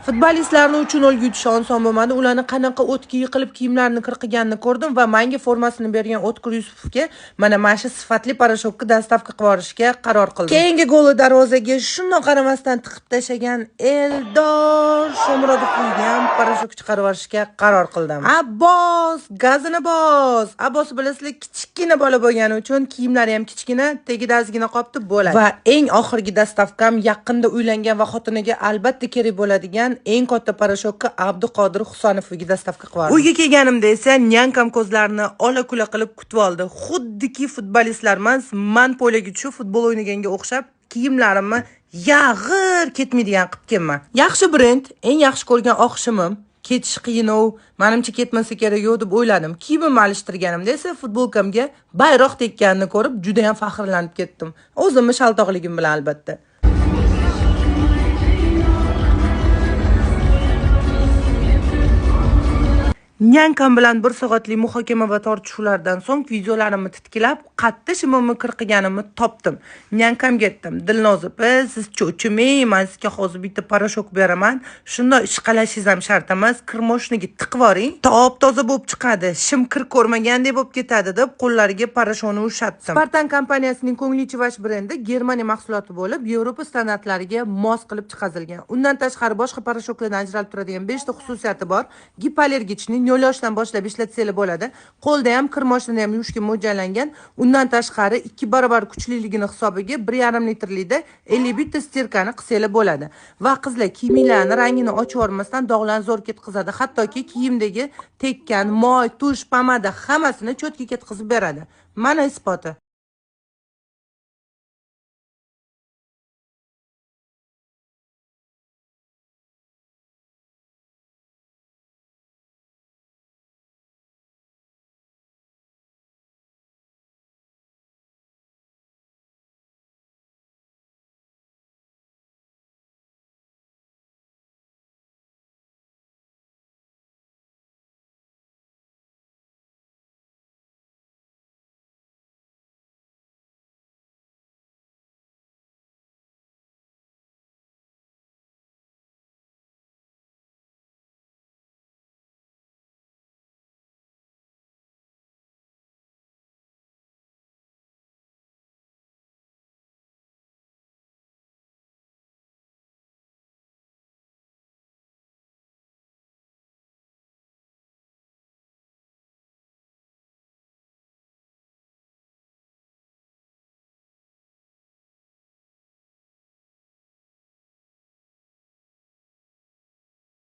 Futbolistlarni uchun o'lgu yutish oson bo'lmadi. Ularni qanaqa o'tga yiqilib kiyimlarini qirqiganini ko'rdim va menga formasini bergan O'tkir Yusupovga mana shu sifatli parashokni dastavka qilib yuborishga qaror qildim. Keyingi golni darvozaga shundoq qaramasdan tiqib tashlagan Eldor Shomurodovga ham parashok chiqarib yuborishga qaror qildim. Abbos, gazini bos. Abbos bilasizlar, kichkina bola bo'lgani uchun kiyimlari ham kichkina, tegida ozgina qopti bo'ladi. Va eng oxirgi dastavkam yaqinda uylangan va xotiniga albatta kerak bo'ladigan eng katta parashokka Abduqodir Husanovga dastavka qildim. Uyga kelganimda esa nyankam ko'zlarini ola-kula qilib kutib oldi. Xuddiki futbolistlarimiz man poylaga tushib futbol o'ynaganga o'xshab kiyimlarimni yag'ir ketmaydigan qilib kelman. Yaxshi brend, eng yaxshi ko'rgan oqshimim. Ketish qiyin-ov, menimcha ketmasa kerak yo'q deb o'yladim. Kiyimimni alishtirganimda esa futbolkamga bayroq tekkanini ko'rib juda ham faxrlanib ketdim. O'zimni shaltoqligim bilan albatta. Nyankam bilan 1 soatlik muhokama va tortishuvlardan so'ng videolarimni titkilab, qatta shimimni qirqiganimni topdim. Nyankam aytdim: "Dilnoz opa, siz cho'chimang, men sizga hozir bitta parashok beraman. Shunday ishqalashingiz ham shart emas, kirmoshniga tiqib yuboring. Top-toza bo'lib chiqadi. Shim kir ko'rmagandek bo'lib ketadi" deb qo'llariga parashokni ushatdim. Spartan kompaniyasining ko'ngilchivash brendi Germaniya mahsuloti bo'lib, Yevropa standartlariga mos qilib chiqarilgan. Undan tashqari boshqa parashoklardan ajralib turadigan 5 ta xususiyati bor. Gipoallergichni yo'lashdan boshlab ishlatsanglar bo'ladi. Qo'lda ham, kirmoshni ham yuvishga mo'ljallangan. Undan tashqari 2 barobar kuchliligini hisobiga 1,5 litrlikda 50 ta stirkani qilsanglar bo'ladi. Va qizlar kiyimlarning rangini ochib yormasdan dog'larni zo'r ketkazadi. Hattoki kiyimdagi tekkan, moy, tush, pomada hammasini cho'tga ketkazib beradi. Mana isboti.